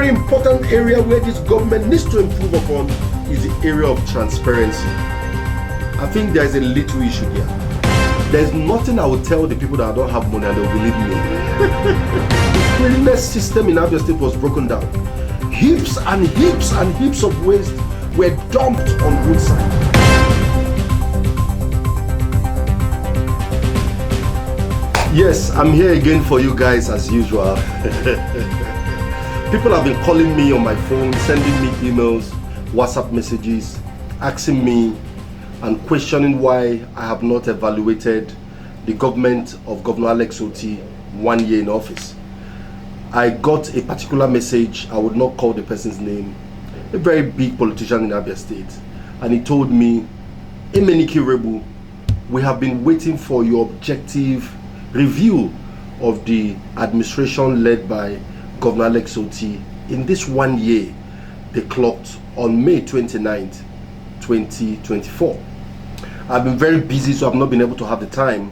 very important area where this government needs to improve upon is the area of transparency. I think there's a little issue here. There's nothing I will tell the people that I don't have money and they'll believe me. The cleanliness system in Abia State was broken down. Heaps and heaps and heaps of waste were dumped on roadside. Yes, I'm here again for you guys as usual. People have been calling me on my phone, sending me emails, WhatsApp messages, asking me and questioning why I have not evaluated the government of Governor Alex Otti 1 year in office. I got a particular message, I would not call the person's name, a very big politician in Abia State, and he told me, Emenike Rebu, we have been waiting for your objective review of the administration led by Governor Alex Otti in this 1 year they clocked on May 29th, 2024. I've been very busy, so I've not been able to have the time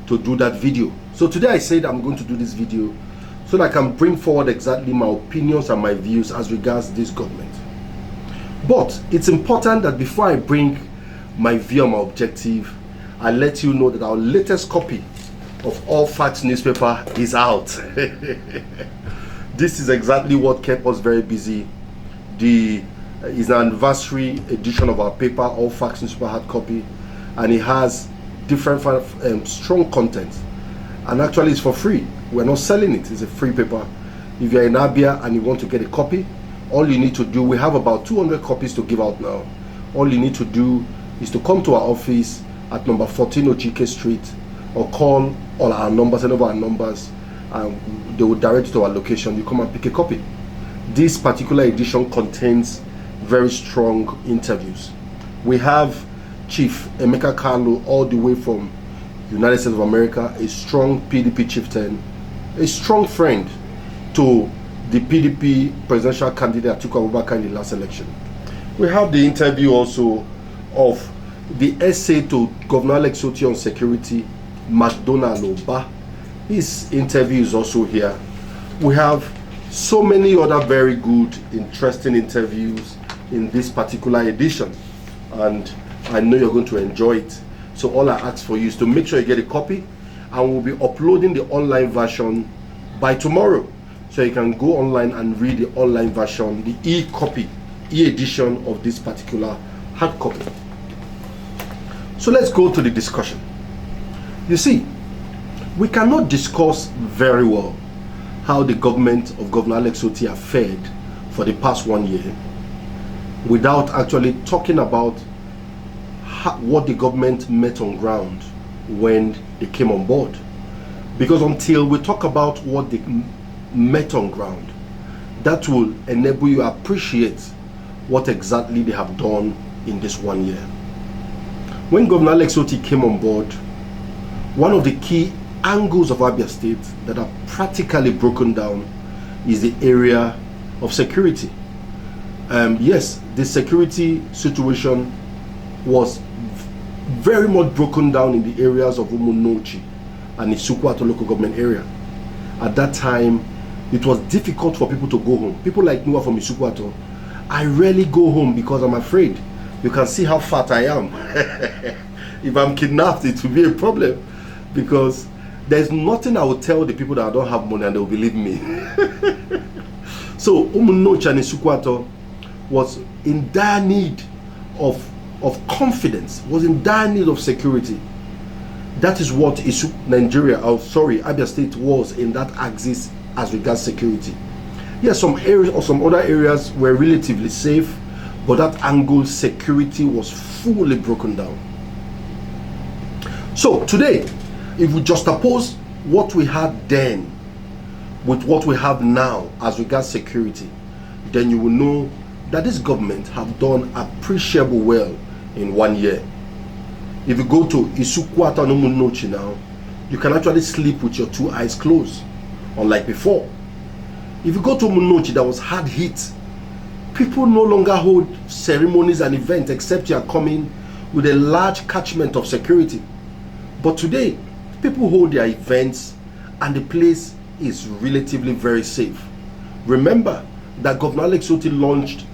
to do that video. So today I said I'm going to do this video so that I can bring forward exactly my opinions and my views as regards this government. But it's important that before I bring my view and my objective, I let you know that our latest copy of All Facts newspaper is out. This is exactly what kept us very busy. Is an anniversary edition of our paper, All Facts newspaper hard copy, and it has different strong content, and actually it's for free. We're not selling it, it's a free paper. If you're in Abia and you want to get a copy, all you need to do, we have about 200 copies to give out now. All you need to do is to come to our office at number 14 Ojike Street, or call all our numbers, send over our numbers, and they will direct you to our location. You come and pick a copy. This particular edition contains very strong interviews. We have Chief Emeka Carlo all the way from United States of America, a strong PDP chieftain, a strong friend to the PDP presidential candidate Atiku Abubakar in the last election. We have the interview also of the essay to Governor Alex Otti on security, McDonald Oba. His interview is also here. We have so many other very good, interesting interviews in this particular edition, and I know you're going to enjoy it. So all I ask for you is to make sure you get a copy, and we'll be uploading the online version by tomorrow, so you can go online and read the online version, the e-copy, e-edition of this particular hard copy. So let's go to the discussion. You see, we cannot discuss very well how the government of Governor Alex Otti have fared for the past 1 year without actually talking about what the government met on ground when they came on board. Because until we talk about what they met on ground, that will enable you to appreciate what exactly they have done in this 1 year. When Governor Alex Otti came on board, one of the key angles of Abia State that are practically broken down is the area of security. Yes, the security situation was very much broken down in the areas of Umunochi and Isukwato local government area. At that time, it was difficult for people to go home. People like me from Isukwato, I rarely go home because I'm afraid. You can see how fat I am. If I'm kidnapped, it will be a problem, because there's nothing I will tell the people that I don't have money and they'll believe me. So Umunochi and Isukwato was in dire need of confidence, was in dire need of security. That is what Abia State was in that axis as regards security. Yes, some areas or some other areas were relatively safe, but that angle, security, was fully broken down. So today, if we juxtapose what we had then with what we have now as regards security, then you will know that this government have done appreciable well in 1 year. If you go to Isukwato and Umunochi now, you can actually sleep with your 2 eyes closed, unlike before. If you go to Umunochi, that was hard hit. People no longer hold ceremonies and events except you are coming with a large catchment of security. But today, people hold their events and the place is relatively very safe. Remember that Governor Alex Otti launched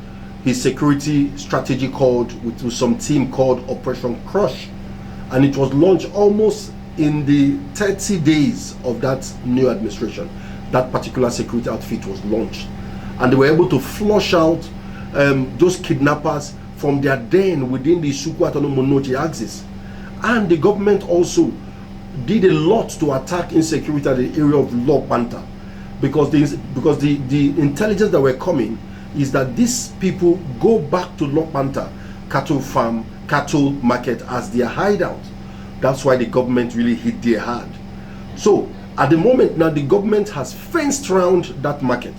his security strategy called, with some team called Operation Crush, and it was launched almost in the 30 days of that new administration. That particular security outfit was launched, and they were able to flush out those kidnappers from their den within the Isuku Autonomous axis. And the government also did a lot to attack insecurity at the area of Law Panther, because the intelligence that were coming is that these people go back to Law Panther cattle farm, cattle market as their hideout. That's why the government really hit their hard. So at the moment now, the government has fenced around that market,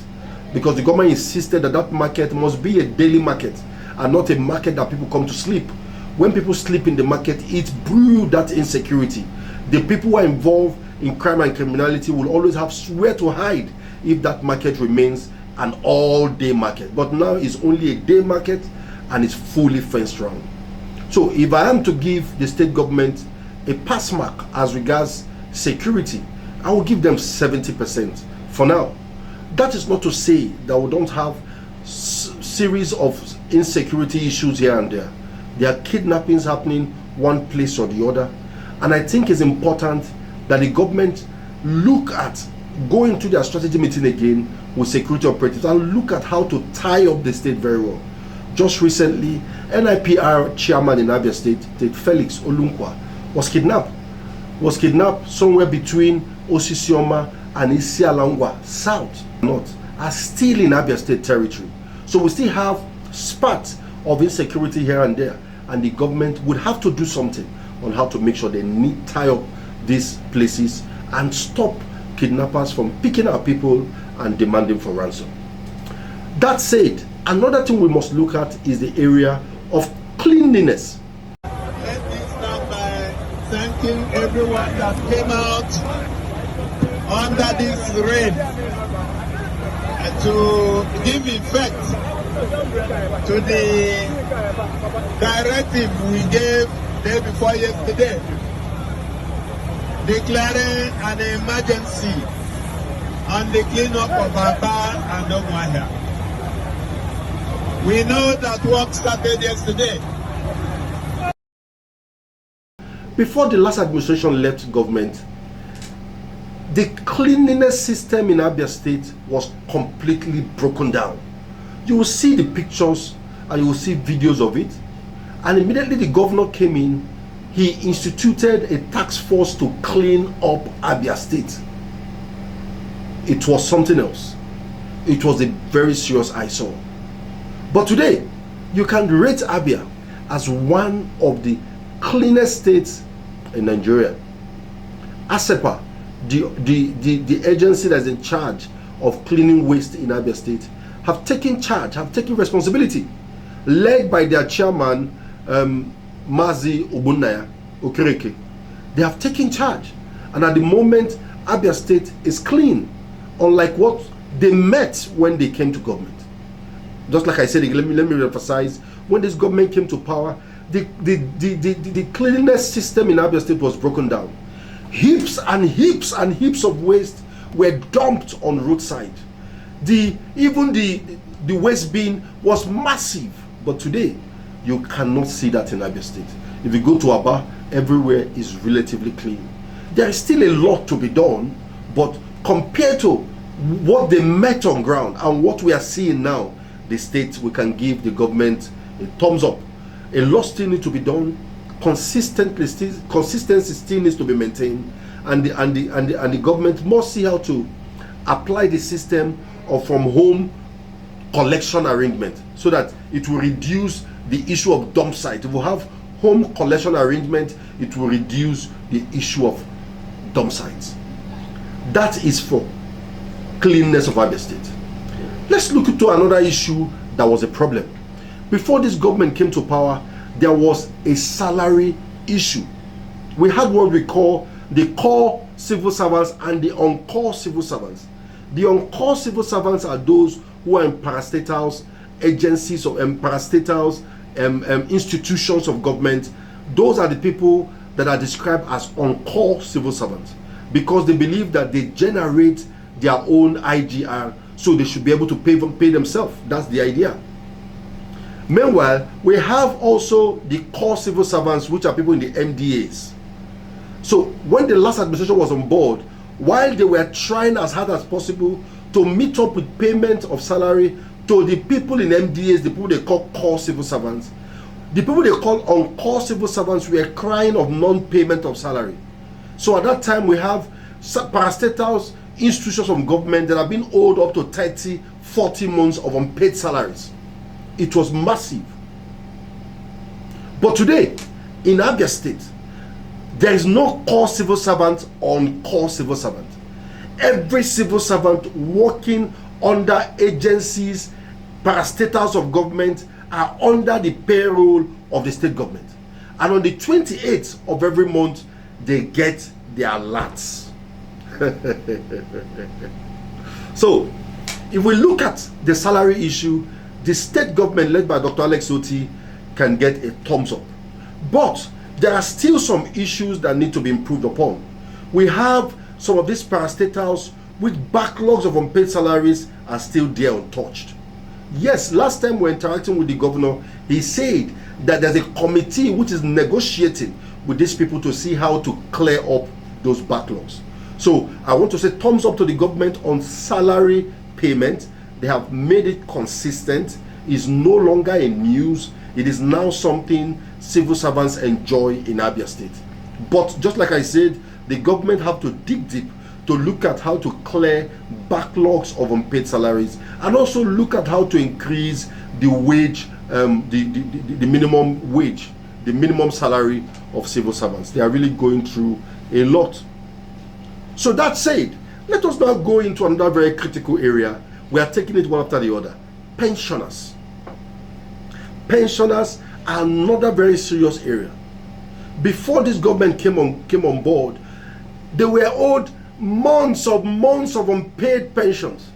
because the government insisted that that market must be a daily market and not a market that people come to sleep. When people sleep in the market, it brews that insecurity. The people who are involved in crime and criminality will always have where to hide if that market remains an all-day market. But now it's only a day market and it's fully fenced around. So if I am to give the state government a pass mark as regards security, I will give them 70% for now. That is not to say that we don't have series of insecurity issues here and there. There are kidnappings happening one place or the other, and I think it's important that the government look at going to their strategy meeting again with security operatives and look at how to tie up the state very well. Just recently, NIPR chairman in Abia State, Felix Olunkwa, was kidnapped somewhere between Osisioma and Isialangwa South, North, are still in Abia State territory. So we still have spots of insecurity here and there, and the government would have to do something on how to make sure they tie up these places and stop kidnappers from picking our people and demanding for ransom. That said, another thing we must look at is the area of cleanliness. Let me start by thanking everyone that came out under this rain to give effect to the directive we gave day before yesterday, declaring an emergency on the cleanup of Aba and Umuahia. We know that work started yesterday. Before the last administration left government, the cleanliness system in Abia State was completely broken down. You will see the pictures and you will see videos of it. And immediately the governor came in, he instituted a task force to clean up Abia State. It was something else. It was a very serious eyesore. But today, you can rate Abia as one of the cleanest states in Nigeria. ASEPA, the agency that's in charge of cleaning waste in Abia State, have taken charge, have taken responsibility, led by their chairman, Mazi Ogbonnaya Okereke. They have taken charge, and at the moment, Abia State is clean, unlike what they met when they came to government. Just like I said, let me emphasize, when this government came to power, the cleanliness system in Abia State was broken down. Heaps and heaps and heaps of waste were dumped on roadside. Even the waste bin was massive, but today you cannot see that in Abia State. If you go to Aba, everywhere is relatively clean. There is still a lot to be done, but compared to what they met on ground and what we are seeing now, the state, we can give the government a thumbs up. A lot still needs to be done. Consistency still needs to be maintained, and the government must see how to apply the system of from home collection arrangement so that it will reduce the issue of dump site. If we have home collection arrangement, it will reduce the issue of dump sites. That is for cleanness of Abia State. Let's look into another issue that was a problem. Before this government came to power, there was a salary issue. We had what we call the core civil servants and the on-call civil servants. The on-call civil servants are those who are in parastatals, agencies or parastatals, institutions of government. Those are the people that are described as on-call civil servants, because they believe that they generate their own IGR, so they should be able to pay themselves. That's the idea. Meanwhile, we have also the core civil servants, which are people in the MDAs. So when the last administration was on board, while they were trying as hard as possible to meet up with payment of salary to the people in MDAs, the people they call core civil servants, the people they call on-call civil servants were crying of non-payment of salary. So at that time, we have parastatals, institutions of government that have been owed up to 30, 40 months of unpaid salaries. It was massive. But today, in Abia State, there is no core civil servant on core civil servant. Every civil servant working under agencies, parastatals of government are under the payroll of the state government. And on the 28th of every month, they get their alerts. So, if we look at the salary issue, the state government led by Dr. Alex Otti can get a thumbs up. But there are still some issues that need to be improved upon. We have some of these parastatals with backlogs of unpaid salaries are still there untouched. Yes, last time we were interacting with the governor, he said that there's a committee which is negotiating with these people to see how to clear up those backlogs. So I want to say thumbs up to the government on salary payment. They have made it consistent. It's no longer a news. It is now something civil servants enjoy in Abia State. But just like I said, the government have to dig deep to look at how to clear backlogs of unpaid salaries, and also look at how to increase the wage, the minimum wage, the minimum salary of civil servants. They are really going through a lot. So that said, let us now go into another very critical area. We are taking it one after the other. Pensioners. Pensioners are another very serious area. Before this government came on board, they were owed months of unpaid pensions,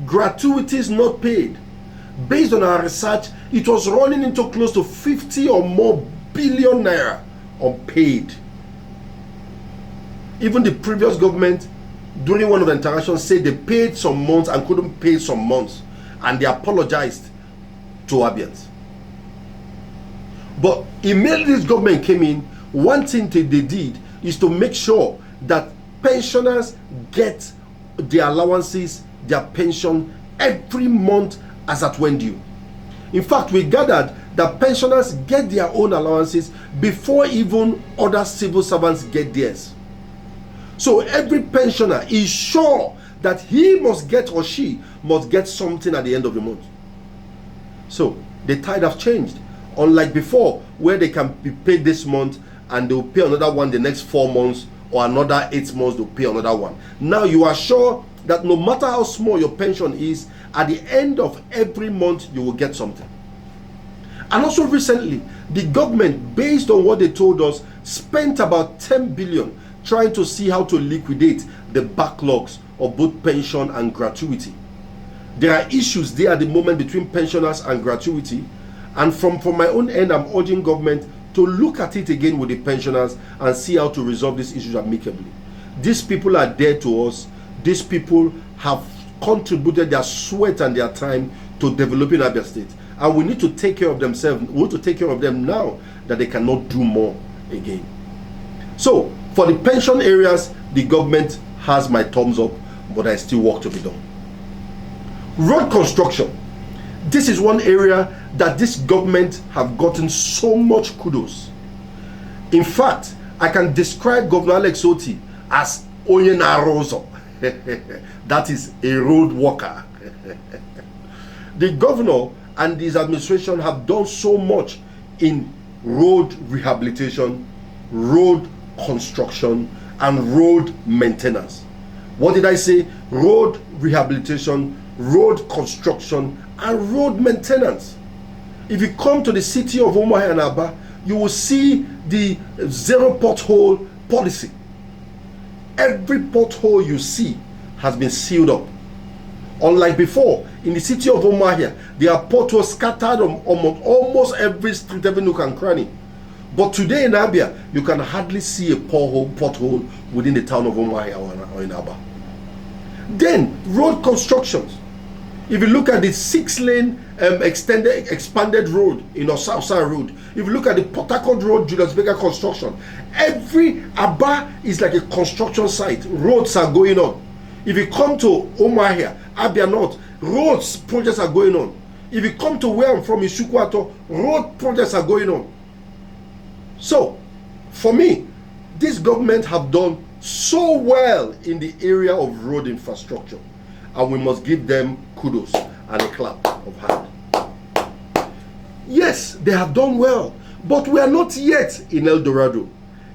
gratuities not paid. Based on our research, it was running into close to 50 or more billion naira unpaid. Even the previous government, during one of the interactions, said they paid some months and couldn't pay some months, and they apologized to Abians. But immediately this government came in, one thing they did is to make sure that pensioners get their allowances, their pension every month as at when due. In fact, we gathered that pensioners get their own allowances before even other civil servants get theirs. So every pensioner is sure that he must get or she must get something at the end of the month. So the tide have changed. Unlike before, where they can be paid this month and they will pay another one the next 4 months, or another 8 months they'll pay another one. Now you are sure that no matter how small your pension is, at the end of every month you will get something. And also recently, the government, based on what they told us, spent about 10 billion trying to see how to liquidate the backlogs of both pension and gratuity. There are issues there at the moment between pensioners and gratuity, and from my own end, I'm urging government to look at it again with the pensioners and see how to resolve these issues amicably. These people are dear to us. These people have contributed their sweat and their time to developing Abia State, and we need to take care of themselves. We need to take care of them now that they cannot do more again. So for the pension areas, the government has my thumbs up, but there's still work to be done. Road construction. This is one area that this government have gotten so much kudos. In fact, I can describe Governor Alex Otti as Oyena Rozo. That is a road worker. The governor and his administration have done so much in road rehabilitation, road construction, and road maintenance. What did I say? Road rehabilitation, road construction, and road maintenance. If you come to the city of Umuahia and Aba, you will see the zero pothole policy. Every pothole you see has been sealed up. Unlike before, in the city of Umuahia, there are potholes scattered on almost every street, every nook and cranny. But today in Abia, you can hardly see a pothole within the town of Umuahia or in Aba. Then, road constructions. If you look at the 6-lane expanded road in Osasa Road, if you look at the Port Harcourt Road, Julius Baker construction, every Aba is like a construction site. Roads are going on. If you come to Omahia, Abia North, roads projects are going on. If you come to where I'm from, Isukwato, road projects are going on. So, for me, this government have done so well in the area of road infrastructure, and we must give them kudos and a clap of hand. Yes, they have done well, but we are not yet in El Dorado.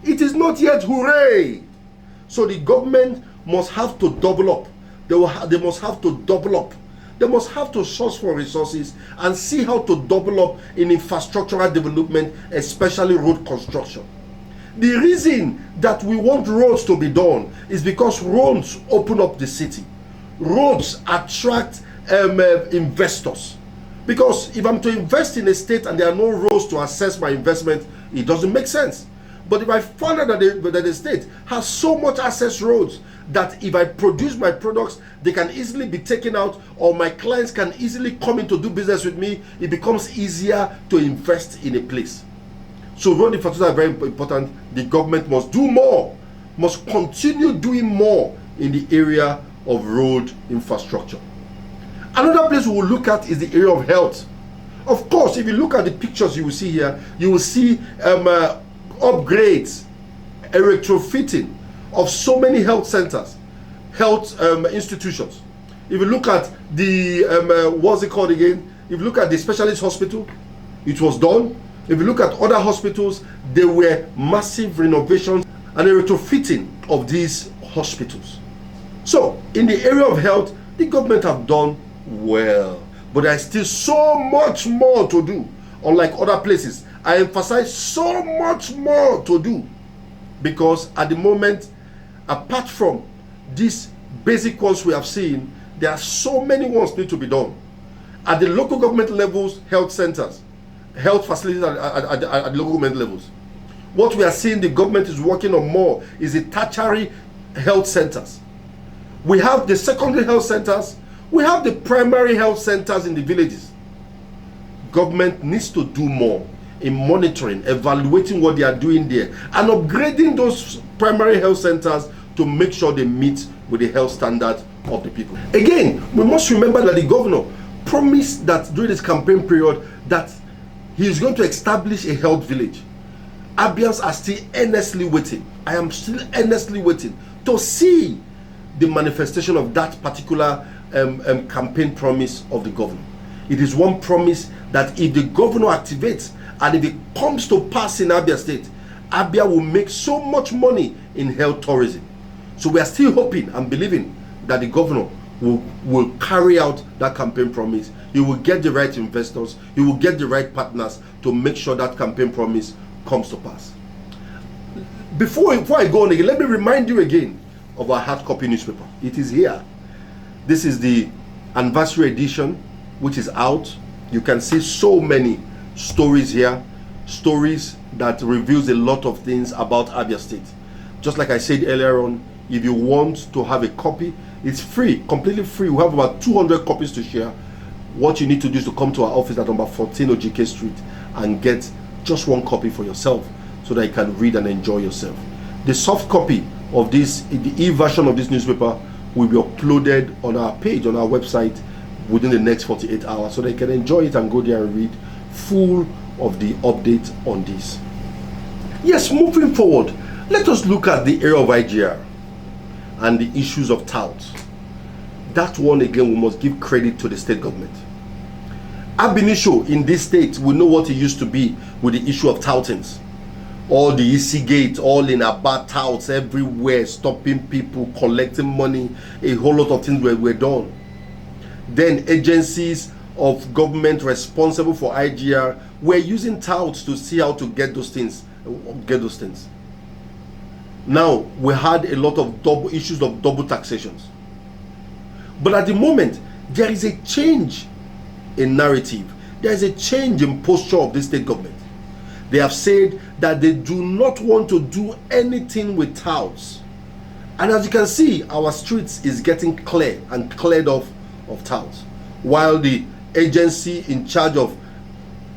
It is not yet hooray. So the government must have to double up. They must have to double up. They must have to source for resources and see how to double up in infrastructural development, especially road construction. The reason that we want roads to be done is because roads open up the city. Roads attract investors. Because if I'm to invest in a state and there are no roads to assess my investment, it doesn't make sense. But if I find out that the state has so much access roads that if I produce my products, they can easily be taken out, or my clients can easily come in to do business with me, it becomes easier to invest in a place. So road infrastructure are very important. The government must do more, must continue doing more in the area of road infrastructure. Another place we will look at is the area of health. Of course, if you look at the pictures you will see here, you will see upgrades, retrofitting of so many health centers, health institutions. If you look at the what's it called again? If you look at the specialist hospital, it was done. If you look at other hospitals, there were massive renovations and a retrofitting of these hospitals. So in the area of health, the government have done well, but there is still so much more to do. Unlike other places, I emphasize so much more to do, because at the moment, apart from these basic ones we have seen, there are so many ones need to be done. At the local government levels, health centers, health facilities at the local government levels. What we are seeing the government is working on more is the tertiary health centers. We have the secondary health centers, we have the primary health centers in the villages. Government needs to do more in monitoring, evaluating what they are doing there, and upgrading those primary health centers to make sure they meet with the health standards of the people. Again, we must remember that the governor promised that during this campaign period that he is going to establish a health village. Abians are still earnestly waiting. I am still earnestly waiting to see the manifestation of that particular campaign promise of the governor. It is one promise that if the governor activates and if it comes to pass in Abia State, Abia will make so much money in health tourism. So we are still hoping and believing that the governor will carry out that campaign promise. He will get the right investors, he will get the right partners to make sure that campaign promise comes to pass. Before I go on again, let me remind you again of our hard copy newspaper. It is here. This is the anniversary edition, which is out. You can see so many stories here, stories that reveals a lot of things about Abia State. Just like I said earlier on, if you want to have a copy, it's free, completely free. We have about 200 copies to share. What you need to do is to come to our office at number 14 OGK Street and get just one copy for yourself so that you can read and enjoy yourself. The soft copy of this, the e-version of this newspaper, will be uploaded on our page, on our website, within the next 48 hours so that you can enjoy it and go there and read full of the update on this. Yes, moving forward, let us look at the area of IGR and the issues of touts. That one again, we must give credit to the state government. Ab initio in this state, we know what it used to be with the issue of toutings. All the EC gate, all in about touts everywhere, stopping people, collecting money, a whole lot of things were done. Then agencies of government responsible for IGR were using touts to see how to get those things. Now we had a lot of issues of double taxations. But at the moment, there is a change in narrative. There is a change in posture of this state government. They have said that they do not want to do anything with touts. And as you can see, our streets is getting clear and cleared off of touts. while the agency in charge of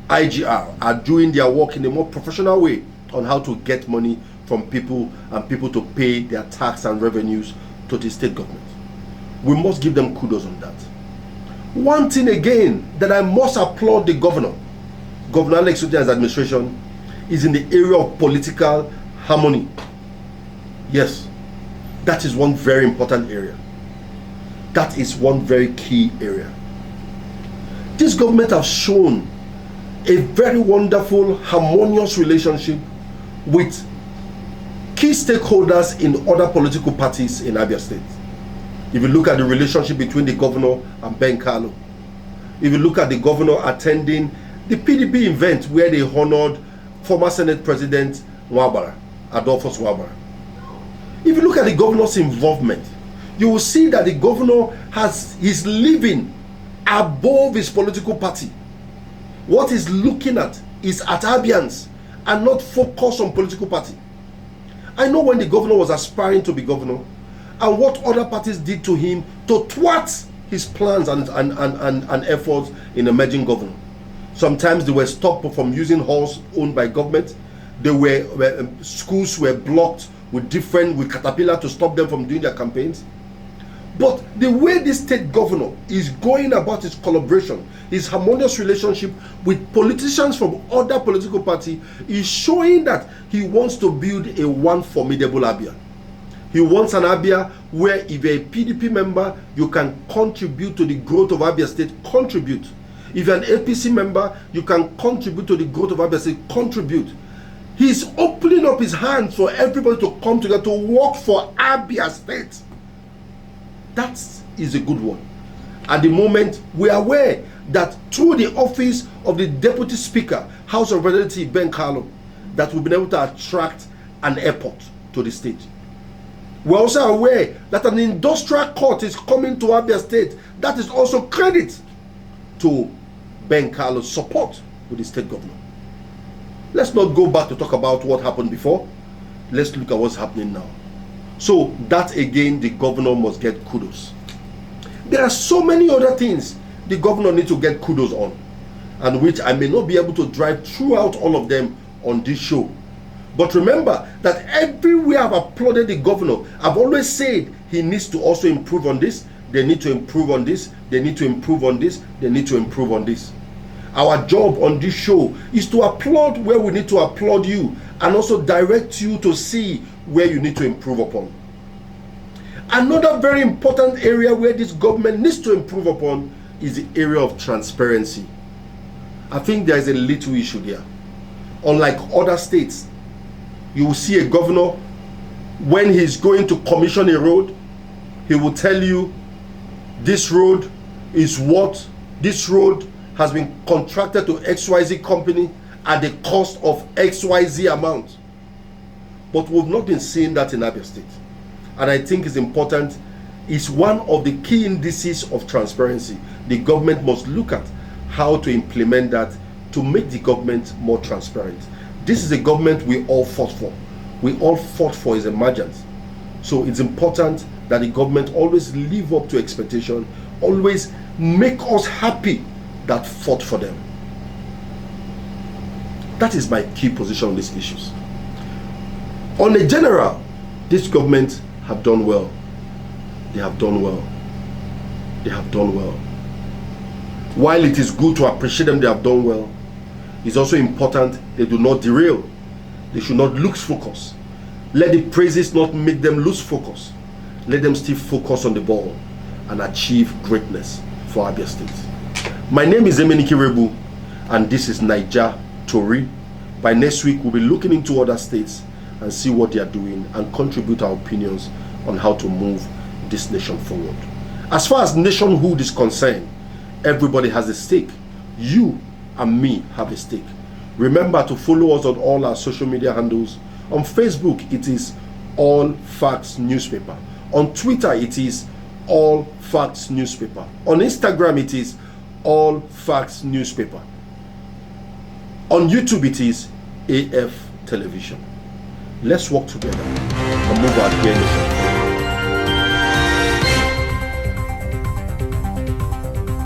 IGR are doing their work in a more professional way on how to get money from people and people to pay their tax and revenues to the state government. We must give them kudos on that. One thing again that I must applaud the governor, Governor Alex Otti's administration, is in the area of political harmony. Yes, that is one very important area. That is one very key area. This government has shown a very wonderful, harmonious relationship with key stakeholders in other political parties in Abia State. If you look at the relationship between the governor and Ben Carlo, if you look at the governor attending the PDP event where they honored former Senate President Nwabara, Adolphus Nwabara. If you look at the governor's involvement, you will see that the governor is living above his political party. What he's looking at is at Abians and not focus on political party. I know when the governor was aspiring to be governor and what other parties did to him to thwart his plans and efforts in emerging governor. Sometimes they were stopped from using halls owned by government. Schools were blocked with Caterpillar to stop them from doing their campaigns. But the way this state governor is going about his collaboration, his harmonious relationship with politicians from other political parties is showing that he wants to build a one formidable Abia. He wants an Abia where if you're a PDP member, you can contribute to the growth of Abia State, contribute. If you're an APC member, you can contribute to the growth of Abia State, contribute. He's opening up his hands for everybody to come together to work for Abia State. That is a good one. At the moment, we are aware that through the office of the Deputy Speaker, House of Representatives Ben Carlo, that we've been able to attract an airport to the state. We're also aware that an industrial court is coming to Abia State. That is also credit to Ben Carlo's support with the state governor. Let's not go back to talk about what happened before. Let's look at what's happening now. So that again, the governor must get kudos. There are so many other things the governor needs to get kudos on, and which I may not be able to drive throughout all of them on this show. But remember that everywhere I've applauded the governor, I've always said he needs to also improve on this. They need to improve on this. They need to improve on this. They need to improve on this. Our job on this show is to applaud where we need to applaud you and also direct you to see where you need to improve upon. Another very important area where this government needs to improve upon is the area of transparency. I think there is a little issue there. Unlike other states, you will see a governor, when he's going to commission a road, he will tell you this road is what, this road has been contracted to XYZ company at the cost of XYZ amount. But we've not been seeing that in Abia State. And I think it's important, it's one of the key indices of transparency. The government must look at how to implement that to make the government more transparent. This is a government we all fought for. We all fought for its emergence. So it's important that the government always live up to expectation, always make us happy that fought for them. That is my key position on these issues. On a general, this government have done well. They have done well. They have done well. While it is good to appreciate them, they have done well, it's also important they do not derail. They should not lose focus. Let the praises not make them lose focus. Let them still focus on the ball and achieve greatness for Abia State. My name is Emenike Rebu, and this is NAIJA Tori. By next week, we'll be looking into other states and see what they are doing and contribute our opinions on how to move this nation forward. As far as nationhood is concerned, everybody has a stake. You and me have a stake. Remember to follow us on all our social media handles. On Facebook, it is All Facts Newspaper. On Twitter, it is All Facts Newspaper. On Instagram, it is All Facts Newspaper. On YouTube, it is AF Television. Let's work together and move our nation.